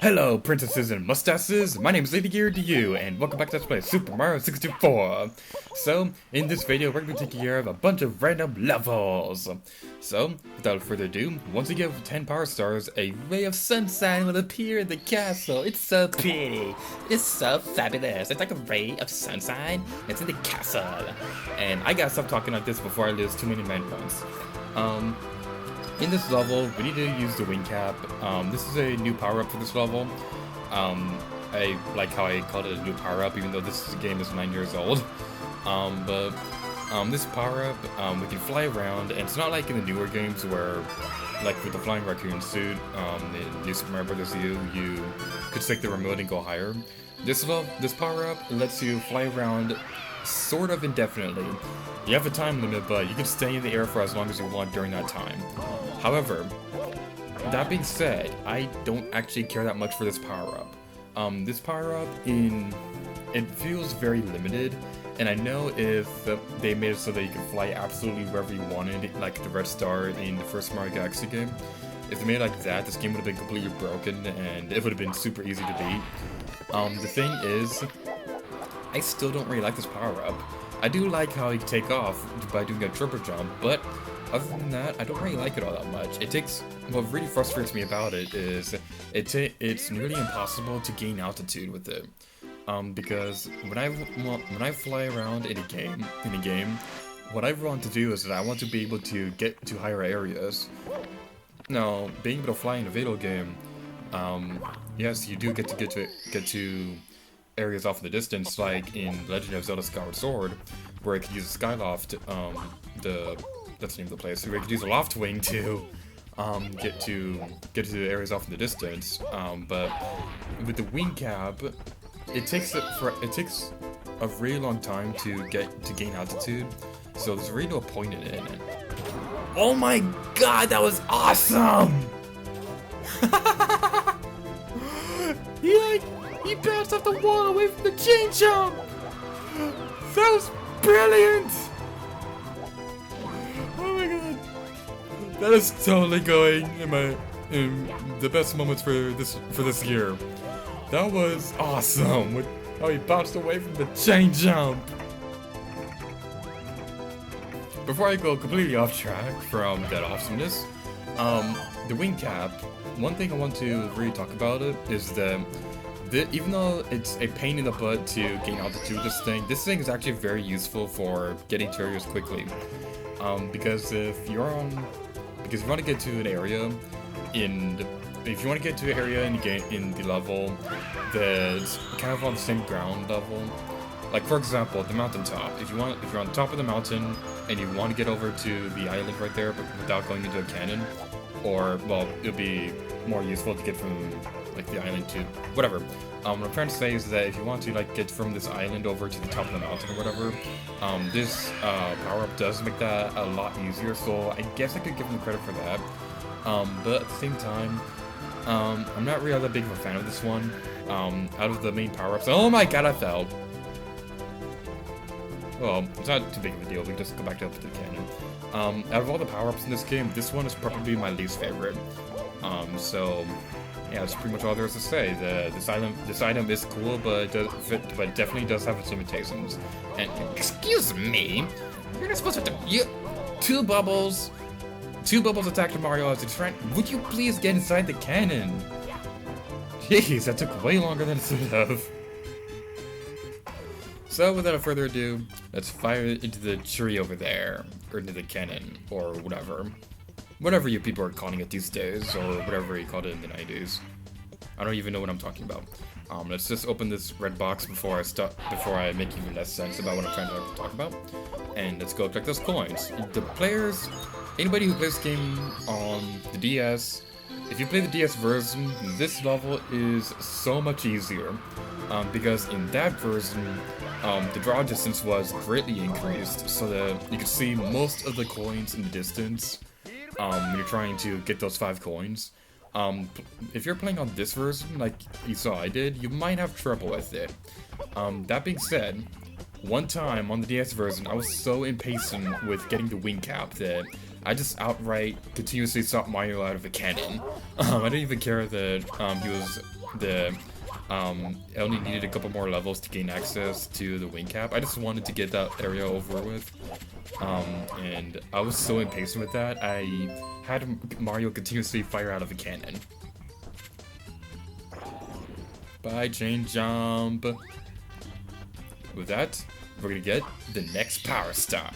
Hello, princesses and mustaches. My name is Lady Gear to you, and welcome back to Let's Play Super Mario 64. So, in this video, we're going to be taking care of a bunch of random levels. So, without further ado, once you give 10 power stars, a ray of sunshine will appear in the castle. It's so pretty. It's so fabulous. It's like a ray of sunshine. It's in the castle. And I gotta stop talking like this before I lose too many man points. In this level, we need to use the wing cap. This is a new power-up for this level. I like how I called it a new power-up, even though this game is 9 years old. This power-up, we can fly around, and it's not like in the newer games where, like with the flying raccoon suit, in New Super Mario Bros. U, you could take the remote and go higher. This power-up lets you fly around sort of indefinitely. You have a time limit, but you can stay in the air for as long as you want during that time. However, that being said, I don't actually care that much for this power-up. This power-up, it feels very limited, and I know if they made it so that you could fly absolutely wherever you wanted, like the Red Star in the first Mario Galaxy game, if they made it like that, this game would have been completely broken, and it would have been super easy to beat. The thing is, I still don't really like this power-up. I do like how you can take off by doing a triple jump, but other than that, I don't really like it all that much. What really frustrates me about it is it's nearly impossible to gain altitude with it. Because when I fly around in a game, what I want to do is that I want to be able to get to higher areas. Now, being able to fly in a video game, yes, you do get to areas off in the distance, like in Legend of Zelda Skyward Sword, where I could use a Skyloft, that's the name of the place, where I could use a loft wing to get to areas off in the distance. But with the wing cap, it takes a really long time to gain altitude, so there's really no point in it. Oh my god, that was awesome! He bounced off the wall away from the chain jump! That was brilliant! Oh my god. That is totally going in the best moments for this year. That was awesome with how he bounced away from the chain jump. Before I go completely off track from that awesomeness, the wing cap, one thing I want to really talk about it is that even though it's a pain in the butt to gain altitude with this thing is actually very useful for getting to areas quickly. Because if you want to get to an area in the level that's kind of on the same ground level, like for example the mountaintop. If you're on top of the mountain and you want to get over to the island right there, but without going into a canyon, or well, it'll be more useful to get from like the island to whatever. What I'm trying to say is that if you want to like get from this island over to the top of the mountain or whatever, this power-up does make that a lot easier, so I guess I could give them credit for that. But at the same time, I'm not really that big of a fan of this one. Out of the main power-ups, oh my god, I fell! Well, it's not too big of a deal, we can just go back up to the canyon. Out of all the power-ups in this game, this one is probably my least favorite. So yeah, that's pretty much all there is to say. This item is cool, but it definitely does have its limitations. And excuse me, you're not supposed to two bubbles attacked Mario as he's trying. Would you please get inside the cannon? Jeez, that took way longer than it should have. So without further ado, let's fire it into the tree over there, or into the cannon, or whatever. Whatever you people are calling it these days, or whatever you called it in the 90s. I don't even know what I'm talking about. Let's just open this red box before I make even less sense about what I'm trying to talk about. And let's go collect those coins. Anybody who plays this game on the DS, if you play the DS version, this level is so much easier. Because in that version, the draw distance was greatly increased, so that you could see most of the coins in the distance. When you're trying to get those 5 coins. If you're playing on this version, like you saw I did, you might have trouble with it. That being said, one time on the DS version, I was so impatient with getting the wing cap that I just outright continuously shot Mario out of a cannon. I didn't even care that he was the I only needed a couple more levels to gain access to the wing cap. I just wanted to get that area over with. And I was so impatient with that, I had Mario continuously fire out of a cannon. Bye, Chain Chomp. With that, we're gonna get the next Power Star.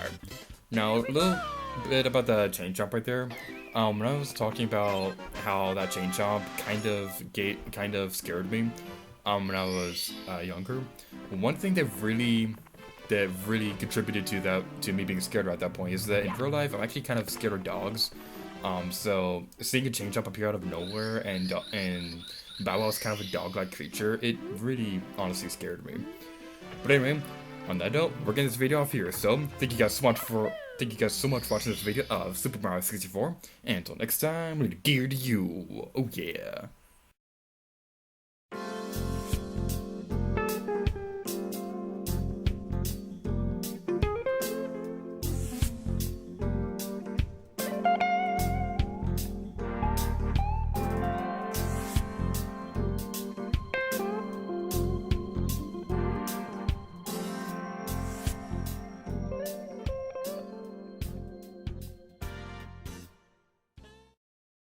Now, a little bit about the Chain Chomp right there. When I was talking about how that Chain Chomp kind of scared me, when I was younger, one thing that really contributed to me being scared at that point is that in real life I'm actually kind of scared of dogs. So seeing a Chain Chomp appear out of nowhere and Bow Wow's kind of a dog-like creature, it really honestly scared me. But anyway, on that note, we're getting this video off here. So thank you guys so much for watching this video of Super Mario 64. And until next time, later, dear to you. Oh yeah.